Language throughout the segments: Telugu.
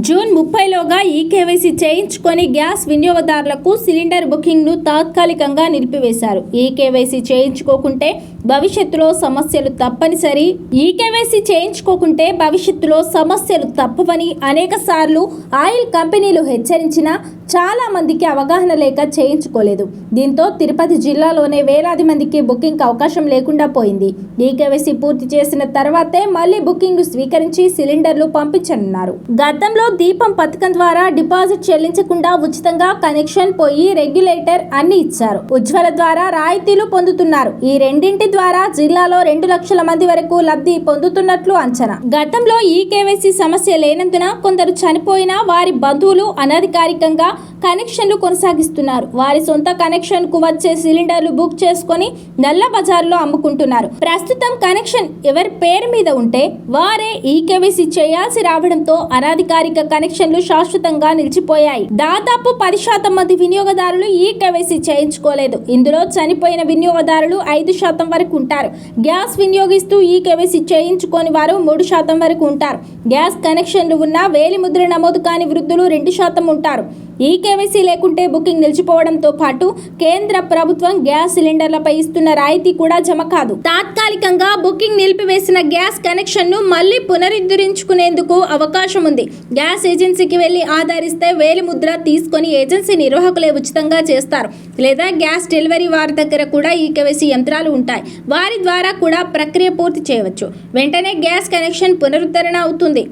జూన్ 30లోగా ఈకేవైసీ చేయించుకొని గ్యాస్ వినియోగదారులకు సిలిండర్ బుకింగ్ను తాత్కాలికంగా నిలిపివేశారు. ఈకేవైసీ చేయించుకోకుంటే భవిష్యత్తులో సమస్యలు తప్పనిసరి. ఈకేవైసీ చేయించుకోకుంటే భవిష్యత్తులో సమస్యలు తప్పవని అనేక సార్లు ఆయిల్ కంపెనీలు హెచ్చరించినా చాలా మందికి అవగాహన లేక చేయించుకోలేదు. దీంతో తిరుపతి జిల్లాలోనే వేలాది మందికి బుకింగ్ అవకాశం లేకుండా పోయింది. ఈకేవైసీ పూర్తి చేసిన తర్వాతే మళ్లీ బుకింగ్ స్వీకరించి సిలిండర్లు పంపించనున్నారు. గతంలో దీపం పథకం ద్వారా డిపాజిట్ చెల్లించకుండా ఉచితంగా కనెక్షన్, పొయ్యి, రెగ్యులేటర్ అన్ని ఇచ్చారు. ఉజ్వల ద్వారా రాయితీలు పొందుతున్నారు. ఈ రెండింటి ద్వారా జిల్లాలో 2 లక్షల మంది వరకు లబ్ధి పొందుతున్నట్లు అంచనా. గతంలో ఈకేవైసీ సమస్య లేనందున కొందరు చనిపోయినా వారి బంధువులు అనధికారికంగా కనెక్షన్లు కొనసాగిస్తున్నారు. వారి సొంత కనెక్షన్ కు వచ్చే సిలిండర్లు బుక్ చేసుకుని నల్ల బజార్లో అమ్ముకుంటున్నారు. ప్రస్తుతం కనెక్షన్ ఎవరి పేరు మీద ఉంటే వారే ఈకేవైసీ చేయాల్సి రావడంతో అనధికారిక కనెక్షన్లు శాశ్వతంగా నిలిచిపోయాయి. దాదాపు 10% మంది వినియోగదారులు ఈకేవైసీ చేయించుకోలేదు. ఇందులో చనిపోయిన వినియోగదారులు 5% వరకు ఉంటారు. గ్యాస్ వినియోగిస్తూ ఈకేవైసీ చేయించుకోని వారు 3% వరకు ఉంటారు. గ్యాస్ కనెక్షన్లు ఉన్న వేలిముద్ర నమోదు కాని వృద్ధులు 2% ఉంటారు. ఈకేవైసీ లేకుంటే బుకింగ్ నిలిచిపోవడంతో పాటు కేంద్ర ప్రభుత్వం గ్యాస్ సిలిండర్లపై ఇస్తున్న రాయితీ కూడా జమ కాదు. తాత్కాలికంగా బుకింగ్ నిలిపివేసిన గ్యాస్ కనెక్షన్ ను మళ్లీ పునరుద్ధరించుకునేందుకు అవకాశం ఉంది. గ్యాస్ ఏజెన్సీకి వెళ్లి ఆధారిస్తే వేలిముద్ర తీసుకొని ఏజెన్సీ నిర్వాహకులే ఉచితంగా చేస్తారు. లేదా గ్యాస్ డెలివరీ వారి దగ్గర కూడా ఈకేవైసీ యంత్రాలు ఉంటాయి. వారి ద్వారా కూడా ప్రక్రియ పూర్తి చేయవచ్చు. వెంటనే గ్యాస్ కనెక్షన్ పునరుద్ధరణ అవుతుంది.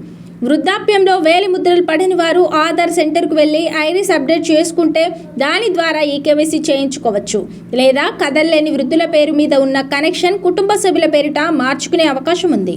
వృద్ధాప్యంలో వేలిముద్రలు పడని వారు ఆధార్ సెంటర్కు వెళ్లి ఐరిస్ అప్డేట్ చేసుకుంటే దాని ద్వారా ఈకేవైసీ చేయించుకోవచ్చు. లేదా కదల్లేని వృద్ధుల పేరు మీద ఉన్న కనెక్షన్ కుటుంబ సభ్యుల పేరిట మార్చుకునే అవకాశం ఉంది.